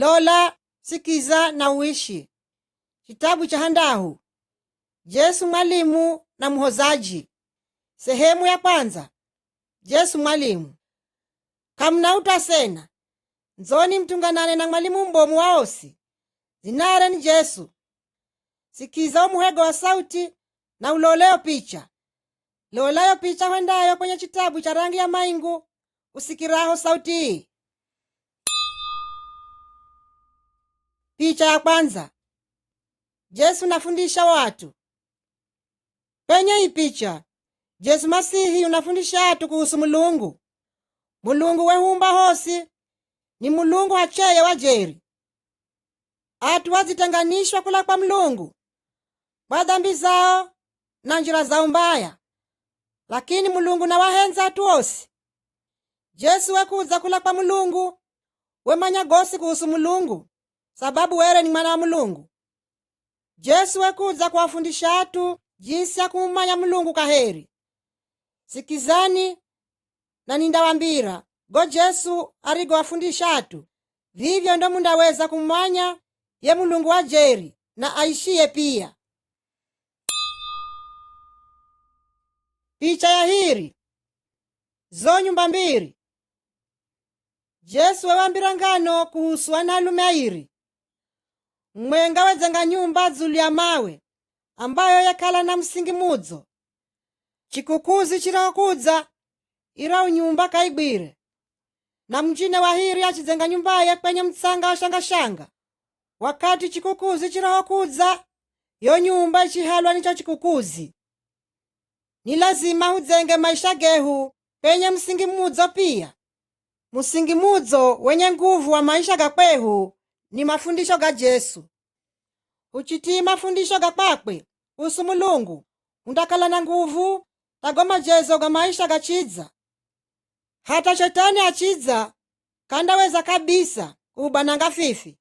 Lola, sikiza na uishi. Kitabu cha Handahu. Yesu mwalimu na mhozaji. Sehemu ya kwanza. Yesu mwalimu. Kamna utasena. Nzoni mtunganane na mwalimu mbomu waosi. Zinare ni Yesu. Sikiza umuhego wa sauti na uloleo picha. Lolayo picha wendayo kwenye kitabu cha rangi ya maingu. Usikiraho sauti hii. Picha ya kwanza. Yesu nafundisha watu. Penye hii picha, Yesu Masihi unafundisha watu kuhusu Mulungu. Mulungu wehumba hosi ni Mulungu hacheye wajeri. Atu wazitenganishwa kula kwa Mulungu kwa dhambi zao na njira zao mbaya. Lakini Mulungu na wahenza atu osi. Yesu wekuza kula kwa Mulungu wemanya gosi kuhusu Mulungu sababu were ni mwana wa Mulungu. Yesu wekuza kuwafundisha atu jinsi ya kumumanya Mulungu kaheri. Sikizani na nindawambira go Yesu arigo wafundisha atu vivyo ndo mundaweza kumanya ye Mulungu wa jeri na aishiye pia. Picha ya hiri zo nyumba mbiri. Yesu wewambira ngano kuhusu wanalume airi. Mwenga wezenga nyumba zulu ya mawe ambayo yakala na msingi mudzo. Chikukuzi chiraokudza ira nyumba kaibwire. Na mjine wa hiri achizenga nyumbaye kwenye mtsanga wa shanga. Wakati chikukuzi chiraokudza yo nyumba ichihalwa nicho chikukuzi. Ni lazima uzenge maisha gehu penye msingi mudzo pia. Msingi mudzo wenye nguvu wa maisha gakwehu ni mafundisho ga Yesu. Uchitii mafundisho gakwakwe kuhusu Mulungu undakala na nguvu tagoma jezo ga maisha gachidza. Hata shetani achidza kandaweza kabisa kubananga fifi.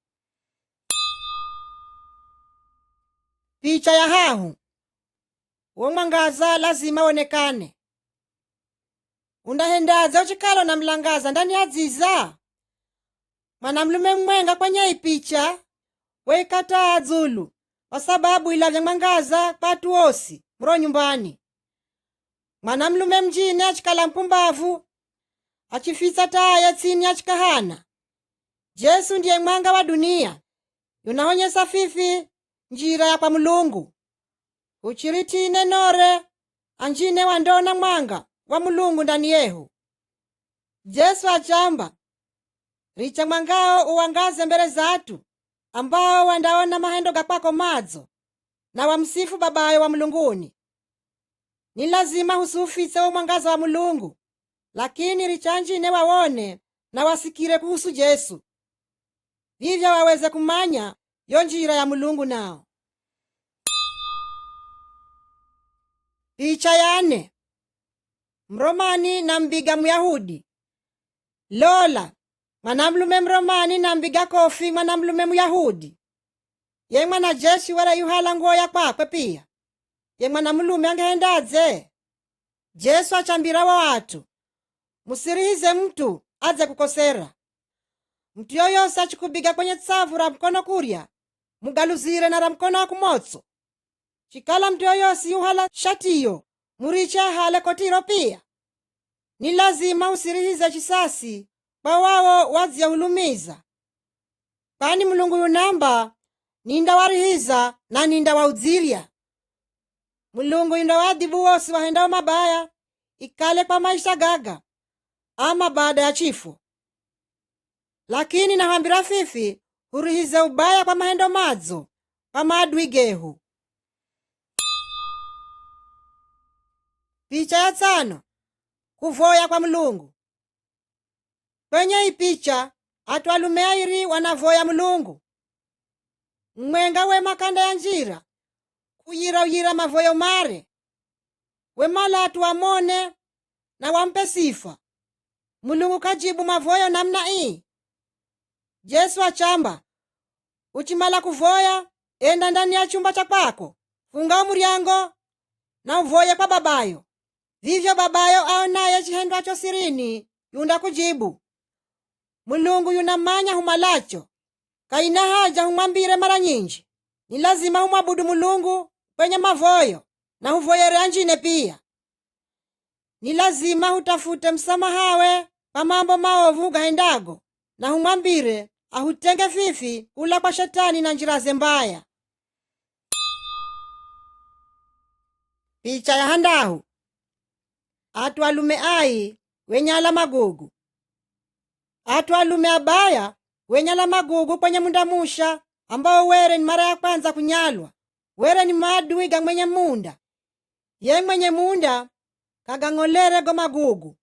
Picha ya hahu. Uo mwangaza lazima wonekane. Undahendaza uchikalo na mlangaza ndani ya ziza. Mwanamlume mwenga kwenye ipicha weikata zulu kwa sababu ilavya mwangaza patu osi mro nyumbani. Mwanamlume mjini achikala mpumbavu achifisa taya chini achikahana. Yesu ndiye mwanga wa dunia yunahonyesa fifi njira ya kwa Mulungu. Uchiritine nore anjine wandona mwanga wa Mulungu ndani yehu. Yesu achamba richa mwangao uwangaze mbele zatu ambao wandaona mahendo gakwako madzo na wamsifu babayo wa Mulunguni. Ni lazima husufise wa mwangaza wa Mulungu, lakini richanjine wawone na wasikire kuhusu Yesu. Vivyo waweze kumanya yo njira ya Mulungu nao. Picha ya 4. Mromani na mbiga Muyahudi. Lola, mwanamlume Mromani na mbiga kofi mwanamlume Muyahudi. Ye mwana jeshi wala yuhala nguo ya kwakwe pia. Ye mwanamlume angehendaze. Yesu achambira wa watu. Musirihize mtu aze kukosera. Mtu yoyose achikubiga kwenye tsavu ra mkono kurya, mugaluzire na ra mkono wa kumotso. Chikala mtu yoyose yuhala shatiyo, muriche hale kotiro pia. Ni lazima usirihize chisasi kwa wawo wazia hulumiza. Kwani Mulungu yunamba ninda warihiza na ninda waudziria. Mulungu yunda wadibu wosi wahendao mabaya ikale kwa maisha gaga ama baada ya chifo. Lakini nahambira fifi hurihize ubaya kwa mahendo madzo kwa maadui gehu. Picha ya 5. Kuvoya kwa Mulungu. Kwenye hii picha atu walume airi wanavoya Mulungu. Mwenga we makanda ya njira kuyira mavoyo mare. Wemala atu wamone na wampe sifa. Mulungu kajibu mavoyo namna hii. Yesu achamba uchimala kuvoya enda ndani ya chumba cha kwako, funga muryango na uvoye kwa babayo. Vivyo babayo aonaye chihendwacho sirini yunda kujibu. Mulungu yunamanya humalacho kaina haja humwambire mara nyinji. Ni lazima humwabudu Mulungu kwenye mavoyo na huvoyere anjine pia. Ni lazima hutafute msamahawe pa mambo maovu gahendago na humwambire ahutenge fifi kula kwa shetani na njiraze mbaya. Picha ya handahu. Atu alume ai wenyala magugu. Atu alume abaya wenyala magugu kwenye munda musha ambao were ni mara ya kwanza kunyalwa. Were ni maadui ga mwenye munda. Ye mwenye munda kagang'olere go magugu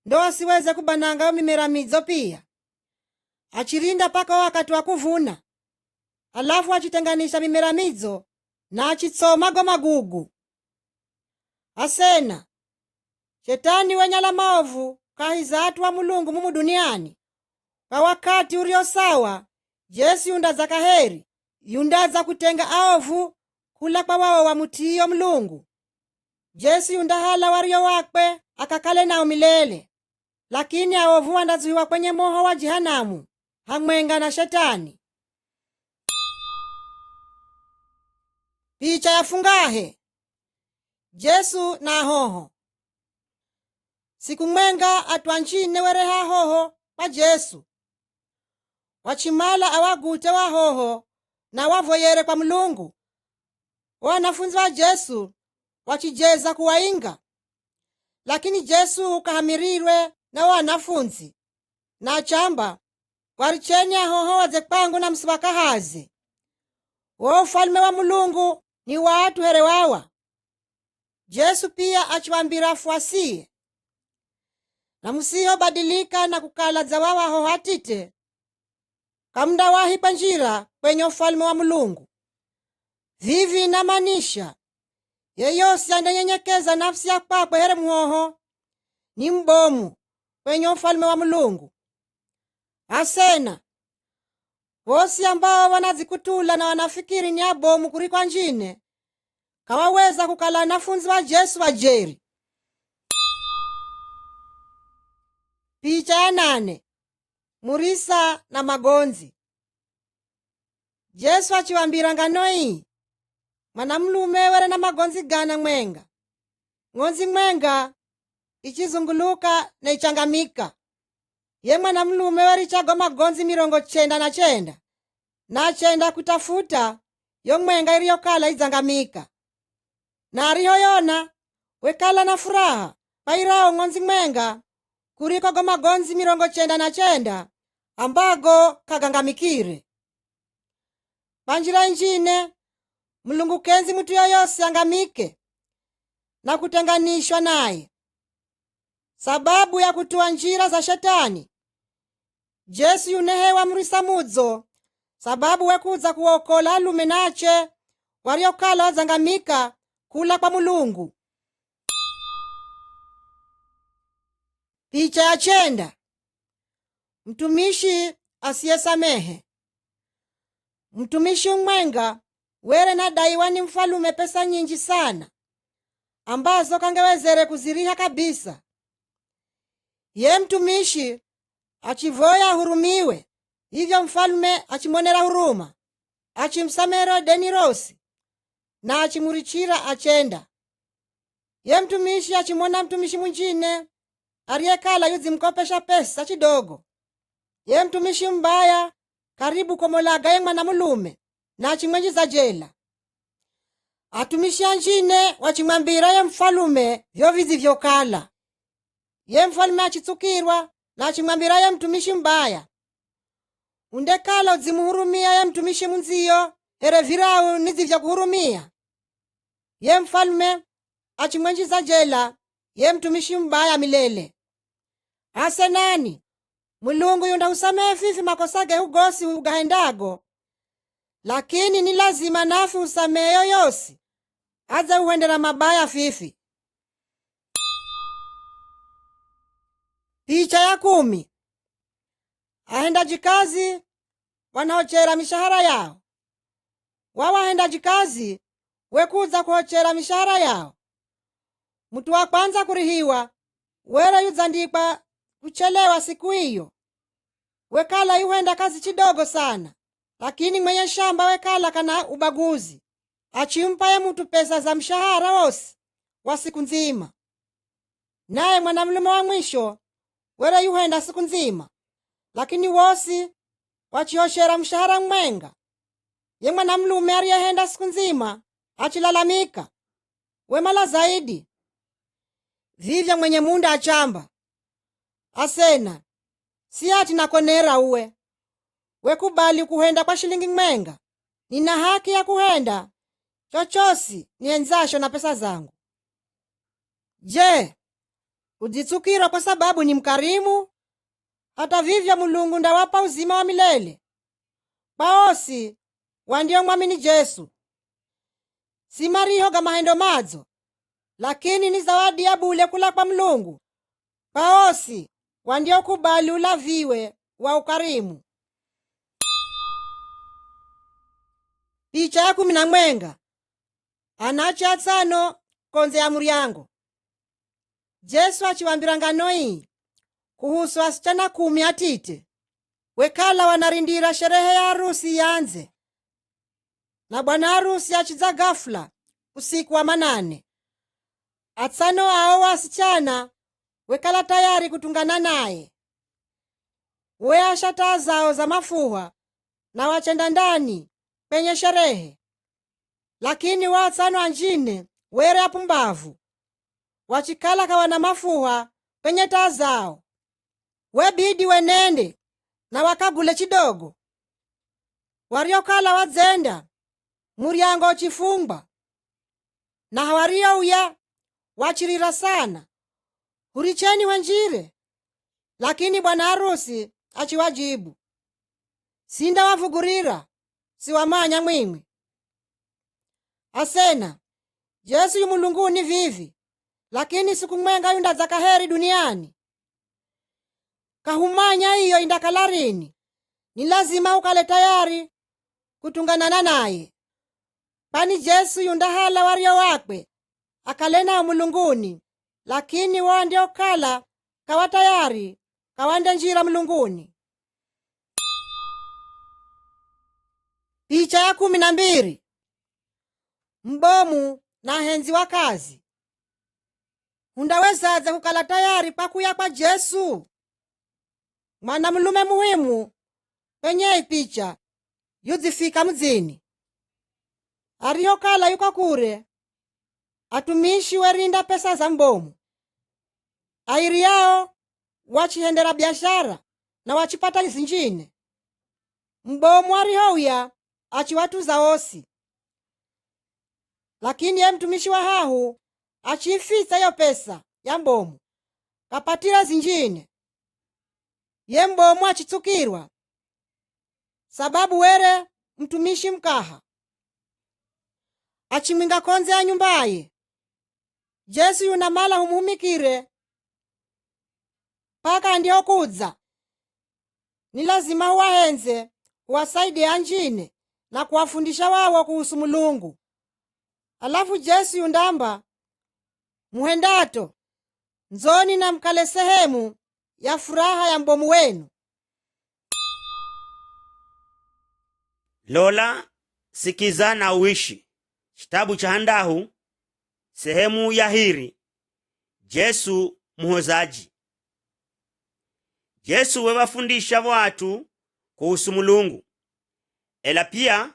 ndo asiweze kubananga mimera mizo pia. Achirinda paka wakati wa kuvuna, alafu achitenganisha mimera mizo na achitsoma go magugu. Asena shetani wenyala maovu kahiza atu wa Mulungu mumu duniani. Kwa wakati urio sawa, Jesu yundaza kaheri, yundaza kutenga aovu kula kwa wao wa mutiyo Mulungu. Jesu yundahala wario wakwe akakale nao milele, lakini aovu wandazuhiwa kwenye moho wa jehanamu hamwenga na shetani. Picha ya fungahe. Jesu na hoho. Siku mwenga atwanjine wereha hoho kwa Jesu. Wachimala awagute wa hoho na wavoyere kwa Mulungu. Wanafunzi wa Jesu wachijeza kuwainga, lakini Jesu ukahamirirwe na wanafunzi na chamba waricheni ahoho waze kwangu na msibakahaze. Wo ufalme wa Mulungu ni watu herewawa. Jesu pia achiwambira afuasiye, na musiho badilika na kukala zawawa ho hatite kamda wahipa njira kwenye ufalme wa Mulungu. Vivi inamanisha yeyosi andenyenyekeza nafsi ya kwakwe here muhoho ni mbomu kwenye ufalme wa Mulungu. Asena wosi ambao wanazikutula na wanafikiri ni abomu kuliko anjine kawaweza kukala wanafunzi wa Jesu wajeri. Picha ya 8. Murisa na magonzi. Jesu achiwambira ngano hii, mwanamlume were na magonzi gana mwenga. Ngonzi mwenga ichizunguluka na ichangamika. Ye mwanamlume were ichago magonzi 99 na achenda kutafuta yo mwenga iliyokala izangamika. Na arihoyona wekala na furaha pairao ngonzi mwenga kuriko go magonzi 99 ambago kagangamikire. Panjira injine Mulungu kenzi mtu yoyose angamike na kutenganishwa naye sababu ya kutua njira za shetani. Jesu yunehewa murisa mudzo sababu wekuza kuokola alume nache wariokala wazangamika kula kwa Mulungu. Picha ya 9. Mtumishi asiyesamehe. Mtumishi mwenga were na daiwa ni mfalume pesa nyingi sana ambazo kangewezere kuziriha kabisa. Ye mtumishi achivoya hurumiwe, hivyo mfalume achimonera huruma, achimsamero deni rosi na achimurichira achenda. Ye mtumishi achimona mtumishi mwingine ariyekala yuzimkopesha pesa chidogo. Ye mtumishi mbaya karibu komolaga ye mwanamulume na achimwenjiza jela. Atumishi anjine wachimwambira ye mfalume vyo vizivyokala. Ye mfalume achitsukirwa na achimwambira ye mtumishi mbaya, undekala uzimuhurumia ye mtumishi munziyo here virau nizivya kuhurumia. Ye mfalume achimwenjiza jela ye mtumishi mbaya milele. Ase nani Mulungu yunda usamehe fifi makosage ugosi ugahendago, lakini ni lazima nafi usamehe yoyosi aze uhendera mabaya fifi. Picha ya 10. Ahendaji kazi wanaochera mishahara yao. Wahendaji kazi wekuza kuhochera mishahara yao. Mtu wa kwanza kurihiwa were yuzandikwa kuchelewa siku hiyo, wekala yuhenda kazi chidogo sana, Lakini mwenye shamba wekala kana ubaguzi, achimpaye mtu pesa za mshahara wose wa siku nzima. Naye mwanamlume wa mwisho were yuhenda siku nzima, lakini wosi wachioshera mshahara mwenga. Ye mwanamlume aliyehenda siku nzima achilalamika, wemala zaidi. Vivyo mwenye munda achamba, asena, si ati nakonera uwe, wekubali kuhenda kwa shilingi mwenga. Nina haki ya kuhenda chochosi nienzasho na pesa zangu. Je, ujitsukira kwa sababu ni mkarimu? Hata vivyo Mulungu ndawapa uzima wa milele paosi wandio mwamini Jesu. Si mariho ga mahendo madzo, lakini ni zawadi ya bule kula kwa Mulungu paosi wandio kubali ulaviwe wa ukarimu. Picha ya 10 anacho atsano konze ya muryango. Jesu achiwambira ngano hii kuhusu asichana 10 atite wekala wanarindira sherehe ya harusi yanze, na bwana harusi achiza ghafula usiku wa manane. Atsano hao wasichana wekala tayari kutungana naye. Weasha taa zao za mafuha na wachenda ndani penye sherehe. Lakini watsano anjine were apumbavu wachikala kawana mafuha penye taa zao. Webidi wenende na wakagule chidogo. Wariokala wadzenda muryango uchifungwa, na hawario uya wachirira sana, huricheni wenjire. Lakini bwana harusi achiwajibu, sinda wavugurira, siwamanya mwimwi. Asena, Jesu yu mulunguni vivi, lakini siku mwenga yundaza kaheri duniani. Kahumanya iyo indakalarini, ni lazima ukale tayari kutunganana naye. Pani Jesu yundahala wario wakwe akalena mulunguni, lakini wande okala kawa tayari kawande njira mulunguni. Picha ya 12 mbomu na henzi wa kazi. Undawezaze kukala tayari pakuya kwa Jesu? Mwanamulume muhimu penye ipicha yuzifika mzini. Ariokala yuko kure, atumishi werinda pesa za mbomu. Airi yao wachihendera biashara na wachipata zinjine. Mbomu arihouya achiwatuza osi. Lakini ye mtumishi wa hahu achifisa yo pesa ya mbomu kapatira zinjine. Ye mbomu achitsukirwa sababu were mtumishi mkaha achimwinga konze ya nyumbaye. Jesu yunamala humuhumikire paka ndio kudza. Ni lazima huwahenze, huwasaidie anjine na kuwafundisha wawo kuhusu Mulungu. Alafu Jesu yundamba, muhendato nzoni na mkale sehemu ya furaha ya mbomu wenu. Lola, sikiza na uishi. Kitabu cha Handahu sehemu ya hiri. Jesu muhozaji. Jesu wewafundisha watu kuhusu Mulungu, ela pia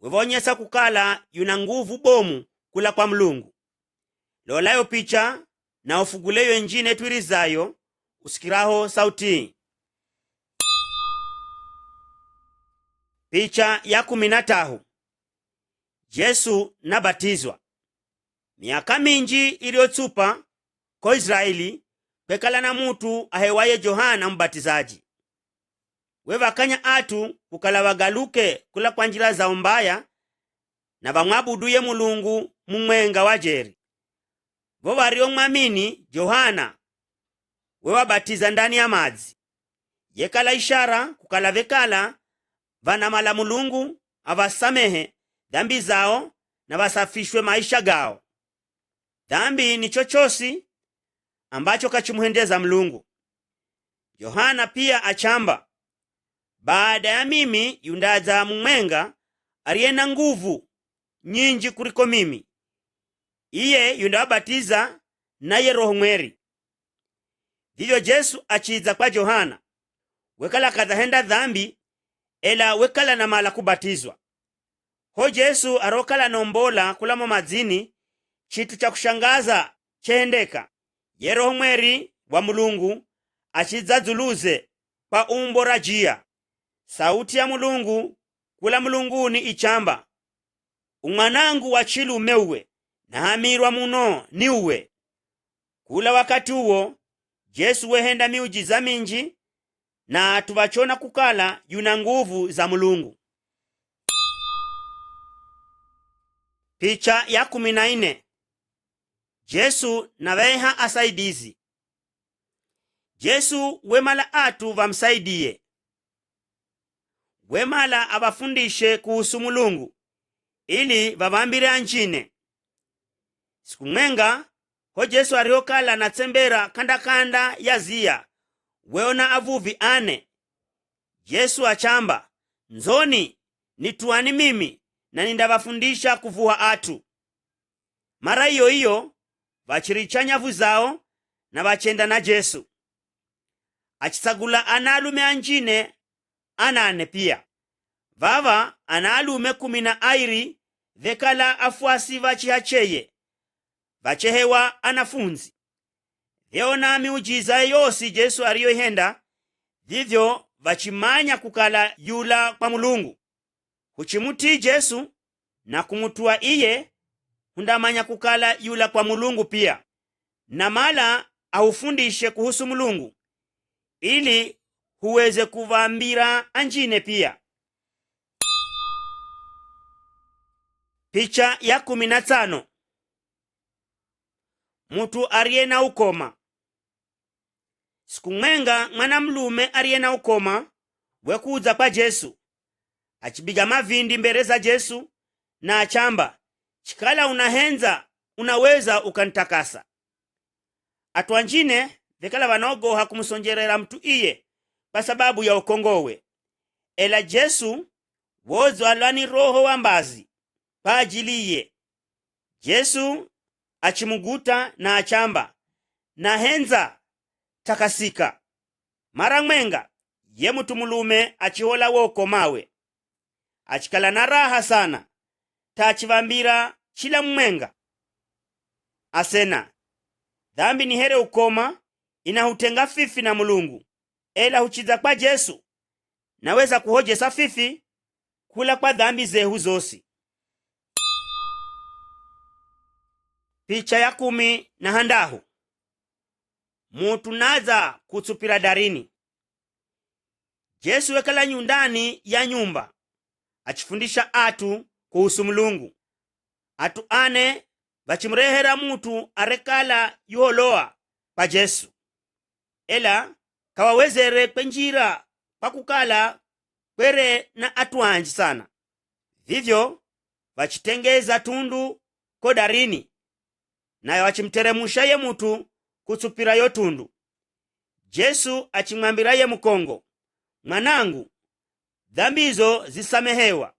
wewonyesa kukala yuna nguvu bomu kula kwa Mulungu. Lolayo picha na ufuguleyo enjine twirizayo usikiraho sauti. Picha ya 13 Jesu nabatizwa. Miaka minji iliyotsupa ko Israeli kwekala na mutu ahewaye Johana mbatizaji. Wevakanya atu kukala wagaluke kula kwa njila za mbaya na bamwabuduye Mulungu mumwenga wa jeri. Vo wariomwamini Johana wewabatiza ndani ya madzi. Yekala ishara kukala vekala vanamala Mulungu avasamehe dhambi zao na vasafishwe maisha gao. Dhambi ni chochosi ambacho kachimuhendeza Mulungu. Yohana pia achamba, baada ya mimi yundaza mumwenga aliye na nguvu nyinji kuliko mimi, iye yundawabatiza naye Roho Mweri. Vivyo Jesu achiza kwa Johana, wekala kadhahenda dhambi, ela wekala na mala kubatizwa. Ho Jesu arokala nombola kulamo mazini, chitu cha kushangaza chehendeka. Ye Roho Mweri wa Mulungu achiza zuluze pa umbo rajia. Sauti ya Mulungu kula mulunguni ichamba, umwanangu wa chilume uwe, nahamirwa muno ni uwe. Kula wakati uwo Jesu wehenda miujiza minji, na tuvachona kukala yuna nguvu za Mulungu. Picha ya 14. Jesu na weha asaidizi. Jesu wemala atu vamsaidiye, wemala abafundishe kuhusu Mulungu ili vavambire anjine. Siku mwenga ho Jesu ariokala na tsembera kanda ya zia, weona avuvi ane. Jesu achamba, nzoni nituani mimi na nindavafundisha kuvuha atu. Mara iyo vachiricha nyavu zao na vachenda na Jesu. Achisagula analume anjine anane pia. Vava analume 12 vekala afuasi vachihacheye, vachehewa anafunzi. Veona miujiza yosi Jesu ariyoihenda, vivyo vachimanya kukala yula kwa Mulungu. Huchimuti Jesu na kumutua iye, hundamanya kukala yula kwa Mulungu pia, na mala ahufundishe kuhusu Mulungu ili huweze kuvambira anjine pia. Picha ya 15. Mutu ariye na ukoma. Siku mwenga mwanamlume ariye na ukoma wekuza kwa Jesu, achibiga mavindi mbere za Jesu na achamba, chikala unahenza unaweza ukantakasa. Atu anjine vekala vanogoha kumusonjerera mtu iye kwa sababu ya ukongowe, ela Jesu wozo alwani roho wa mbazi pa ajiliye. Jesu achimuguta na achamba, na henza takasika. Mara mwenga ye mutu mulume achihola wokomawe, achikala na raha sana, tachivambira chila mwenga asena, dhambi ni here ukoma inahutenga fifi na Mulungu, ela huchiza kwa Jesu naweza kuhojesa fifi kula kwa dhambi zehu zosi. Picha ya 10. Mutu naza kutsupira darini. Jesu wekala nyundani ya nyumba achifundisha atu kuhusu Mulungu. Atu ane vachimrehera mutu arekala yuholoa pa Jesu, ela kawawezere kwenjira pakukala kwere na atu anji sana. Vivyo vachitengeza tundu kodarini, nayo achimteremusha ye mutu kutsupira yo tundu. Jesu achimwambira ye mukongo, mwanangu, dhambi hizo zisamehewa.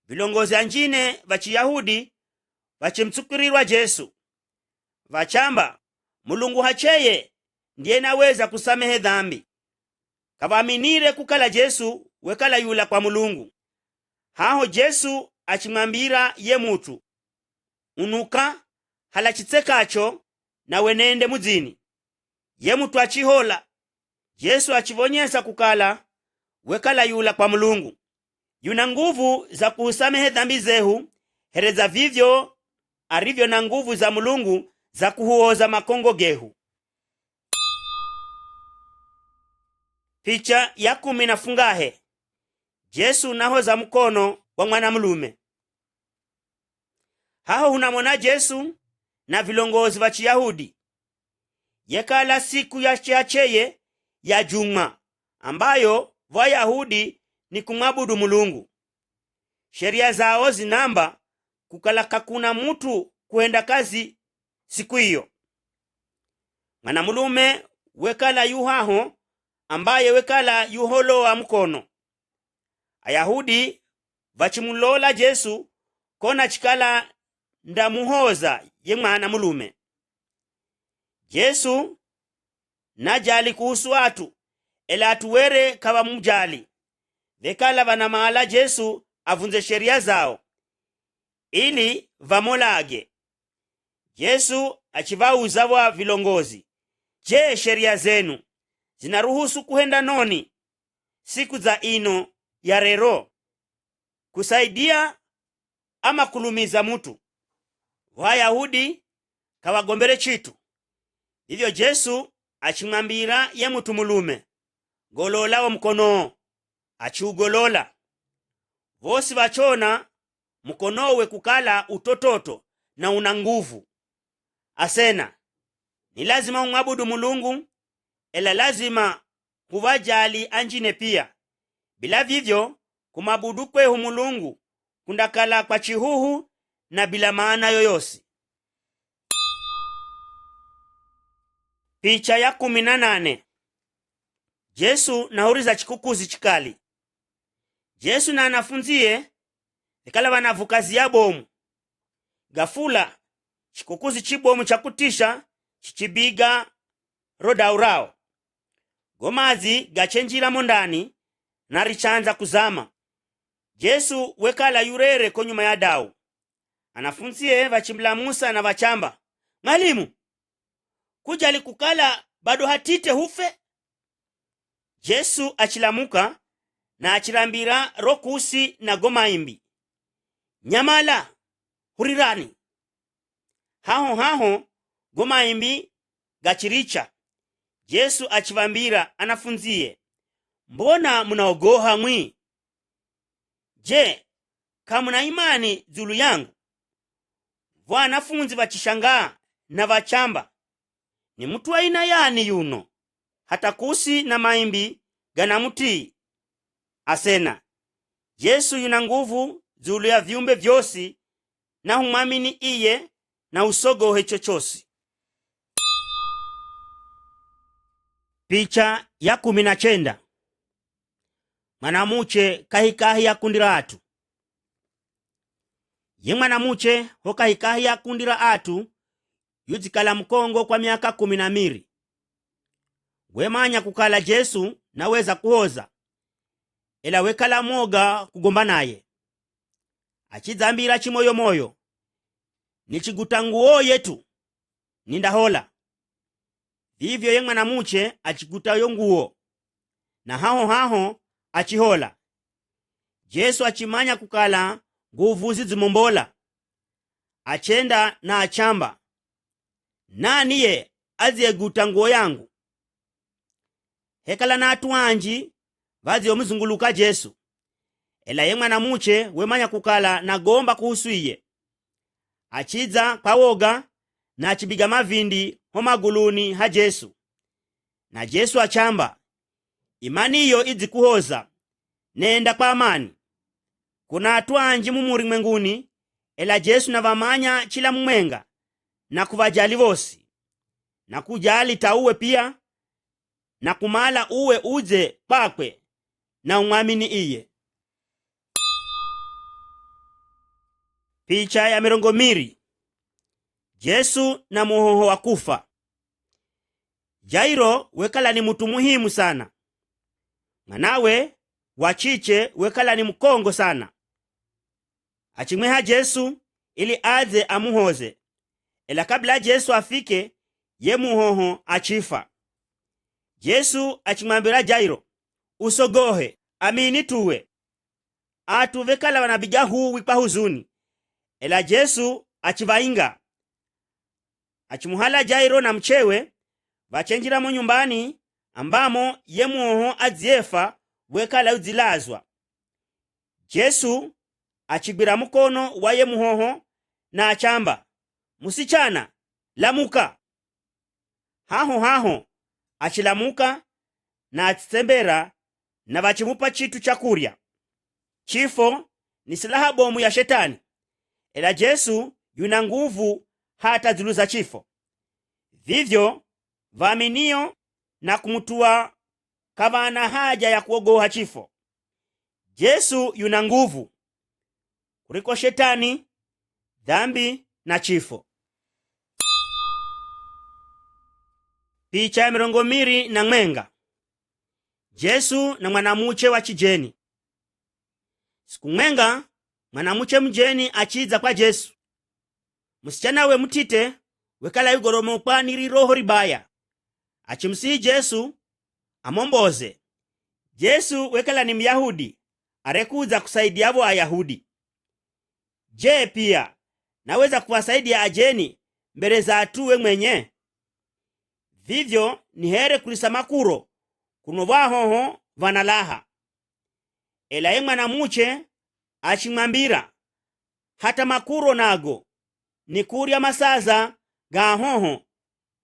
Vilongozi anjine vachiyahudi vachimtsukirirwa Jesu, vachamba Mulungu hacheye ndiye naweza kusamehe dhambi. Kavaminire kukala Jesu wekala yula kwa Mulungu. Haho Jesu achimwambira ye mutu, unuka hala chitsekacho na wenende muzini. Ye mutu achihola. Jesu achivonyesa kukala wekala yula kwa Mulungu, yuna nguvu za kusamehe dhambi zehu, hereza vivyo arivyo na nguvu za Mulungu za kuhuoza makongo gehu. Picha ya 10. Jesu nahoza mkono wa mwanamulume. Haho hunamona Jesu na vilongozi va Chiyahudi. Yekala siku ya chihacheye ya Juma, ambayo Vayahudi ni kumwabudu Mulungu. Sheria zao zinamba kukala kakuna mutu kuenda kazi siku hiyo. Mwanamulume wekala yuhaho ambaye wekala yuholowa mkono. Ayahudi vachimulola Jesu kona chikala ndamuhoza ye mwana mulume. Jesu najali kuhusu atu, ela atuwere kava mujali. Vekala vanamala Jesu avunze sheria zao ili vamolage. Jesu achivauza wa vilongozi, je, sheria zenu zinaruhusu kuhenda noni siku za ino ya rero, kusaidia ama kulumiza mutu? Wayahudi kawagombere chitu. Hivyo Jesu achimwambira ye mutu mulume, golola mkono. Achiugolola. Vosi vachona mkonowe kukala utototo na una nguvu. Asena, ni lazima umwabudu Mulungu, ela lazima kuvajali anjine pia. Bila vivyo kumabudu kwehu Mulungu kundakala kwa chihuhu na bila maana yoyosi. Picha ya 18. Jesu nahuriza chikukuzi chikali. Jesu na anafunzie ikala wanavukazi ya bomu. Gafula chikukuzi chibomu chakutisha chichibiga rodaurao. Gomazi gachenjira mondani na richanza kuzama. Jesu wekala yurere konyuma ya dau. Anafunzie vachimla Musa na vachamba, "Mwalimu, kujali kukala bado hatite hufe?" Jesu achilamuka na achilambira rokusi na gomaimbi, "Nyamala, hurirani." Haho gomaimbi gachiricha. Jesu achivambira anafunzie, "Mbona munaogoha mwi? Je, kamuna imani zulu yangu?" Wanafunzi vachishangaa na vachamba, "Ni mutu wa aina yani yuno, hata kusi na maimbi ganamutii?" Asena, Jesu yuna nguvu zulu ya viumbe vyosi, na humwamini iye na usogohe chochosi. Picha ya 19. Mwanamuche kahikahi ya kundira atu. Ye mwanamuche ho kahikahi ya kundira atu yuzikala mkongo kwa miaka 12. Wemanya kukala Jesu naweza kuhoza, ela wekala moga kugomba naye. Achizambira chimoyomoyo, "Nichiguta nguo yetu nindahola." Vivyo ye mwanamuche achiguta yo nguo, na haho achihola. Jesu achimanya kukala nguvu zizimombola. Achenda na achamba, "Nani ye azieguta nguo yangu?" Hekala na atu wanji vaziomuzunguluka Jesu, ela ye mwanamuche wemanya kukala nagomba kuhusu iye. Achiza kwa woga na achibiga mavindi ho maguluni ha Jesu. Na Jesu achamba, "Imani iyo izikuhoza, nenda kwa amani." Kuna atu anji mumuri mwenguni, ela Jesu navamanya chila mumwenga na kuvajali vosi, na kujali tauwe pia, na kumala uwe uze kwakwe na umwamini iye. Picha ya 20. Jesu na muhoho wa kufa. Jairo wekala ni mutu muhimu sana. Mwanawe wachiche wekala ni mkongo sana. Achimweha Jesu ili aze amuhoze, ela kabla Jesu afike ye muhoho achifa. Jesu achimwambira Jairo, "Usogohe, amini tuwe." Atu vekala wanabiga huwi kwa huzuni, ela Jesu achivainga. Achimuhala Jairo na mchewe vachenjira mu nyumbani ambamo ye muhoho aziefa wekala uzilazwa. Jesu achigwira mukono wa ye muhoho na achamba, "Musichana, lamuka." Haho achilamuka na achitsembera na vachimupa chitu chakurya. Chifo ni silaha bomu ya shetani, ela Jesu yuna nguvu hata zuluza chifo. Vivyo vaaminio na kumutua kavana haja ya kuogoha chifo. Jesu yuna nguvu kuliko shetani, dhambi na chifo. Picha ya 24. Jesu na mwanamuche wa chijeni. Siku mwenga mwanamuche mjeni achiza kwa Jesu. Msichana we mtite wekala yugoromo kwaniri roho ribaya. Achimsihi Jesu amomboze. Jesu wekala ni Myahudi arekuza kusaidia abo Ayahudi. Je, pia naweza kuwasaidia ajeni mbele za atuwe mwenye? Vivyo ni here kulisa makuro kuno vahoho vanalaha. Ela ye mwanamuche achimwambira hata makuro nago ni kurya masaza gahoho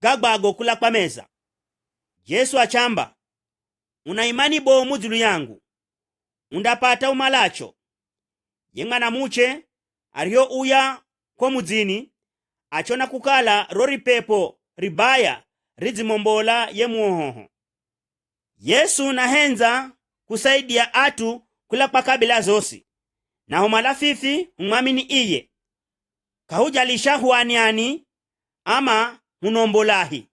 gagbago kula kwa meza. Jesu achamba, una imani bomu zulu yangu, undapata umalacho. Ye mwanamuche ariyo uya kwa muzini achona kukala rori pepo ribaya rizimombola ye muohoho. Yesu nahenza kusaidia atu kula kwa kabila zosi, na humalafifi umwamini iye kahujalisha huaniani ama munombolahi.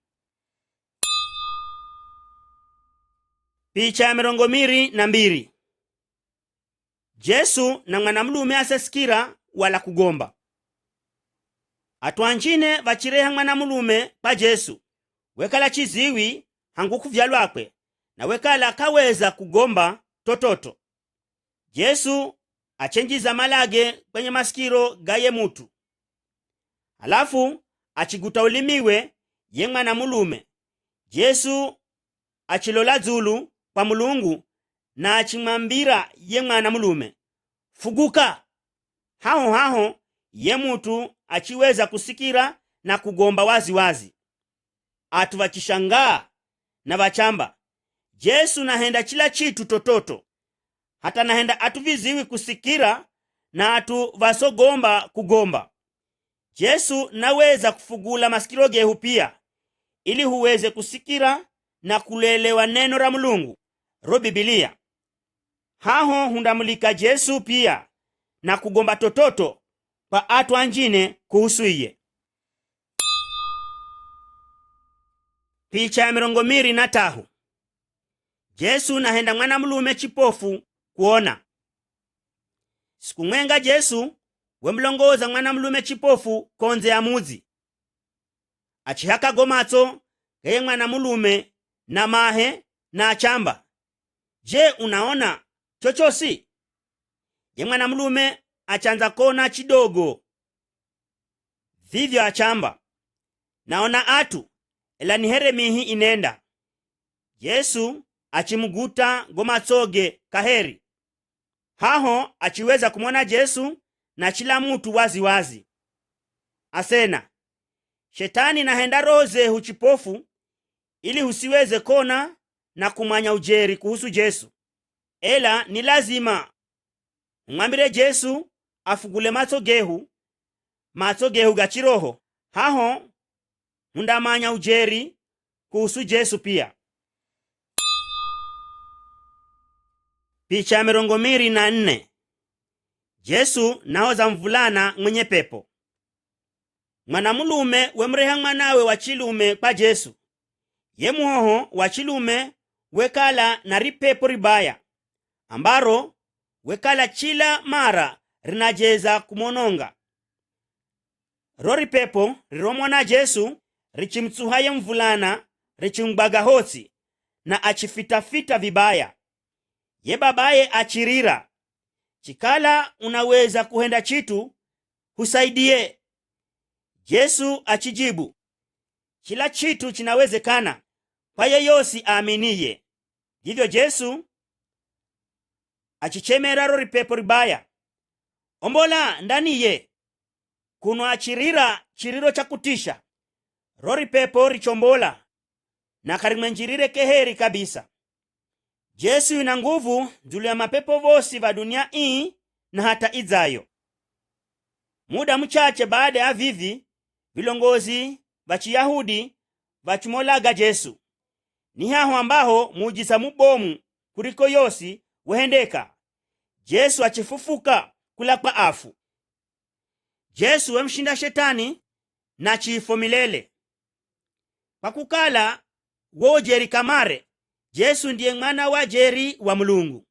Picha ya 22. Jesu na mwanamlume asesikira wala kugomba. Atwanjine vachireha mwanamlume pa Jesu wekala chiziwi hangu kuvyalwakwe na wekala kaweza kugomba tototo. Jesu achenjiza malage kwenye masikiro gaye mutu. Halafu achiguta ulimiwe ye mwanamlume. Jesu achilola zulu kwa Mulungu na achimwambira ye mwanamlume, fuguka. Haho ye mutu achiweza kusikira na kugomba wazi wazi. Atu vachishangaa na vachamba, Jesu nahenda chila chitu tototo, hata nahenda atu viziwi kusikira na atu vasogomba kugomba. Jesu naweza kufugula masikiro gehu pia, ili huweze kusikira na kulelewa neno la Mulungu ro Biblia. Haho hundamulika Jesu pia na kugomba tototo pa atu anjine kuhusu iye. Picha ya 23. Jesu nahenda mwanamlume chipofu kuona. Siku mwenga Jesu wemlongoza mwanamlume chipofu konze ya muzi. Achihaka gomatso geye mwanamlume na mahe na achamba, je, unaona chochosi? Ye mwanamlume achanza kona chidogo. Vivyo achamba, naona atu, ela nihere mihi inenda. Yesu achimuguta gomatsoge kaheri. Haho achiweza kumona Jesu na chila mutu wazi wazi. Asena, shetani nahenda roze huchipofu ili husiweze kona na kumanya ujeri kuhusu Jesu. Ela ni lazima umwambire Jesu afugule matso gehu gachiroho. Haho hundamanya ujeri kuhusu Jesu pia. Picha ya 24. Jesu nahoza mvulana mwenye pepo. Mwanamulume wemreha mwanawe wa chilume kwa Jesu. Ye muhoho wa chilume wekala na ripepo ribaya, ambaro wekala chila mara rinajeza kumononga. Rori pepo riromona Jesu richimtsuhaye mvulana richimbaga hosi na achifitafita vibaya. Ye babaye achirira, chikala unaweza kuhenda chitu husaidie. Jesu achijibu, chila chitu chinawezekana kwa yeyosi aaminiye. Hivyo Jesu achichemera rori pepo ribaya, ombola ndani ye. Kuno achirira chiriro cha kutisha, rori pepo richombola na karimwenjirire keheri kabisa. Jesu yuna nguvu julu ya mapepo vosi va dunia ii na hata izayo. Muda mchache baada ya vivi, vilongozi va Chiyahudi vachimolaga Jesu. ni haho ambaho muujiza mubomu kuliko yosi wehendeka, Jesu achifufuka kula kwa afu. Jesu wemshinda shetani na chifo milele. Kwa kukala wo jeri kamare, Jesu ndiye mwana wa jeri wa Mulungu.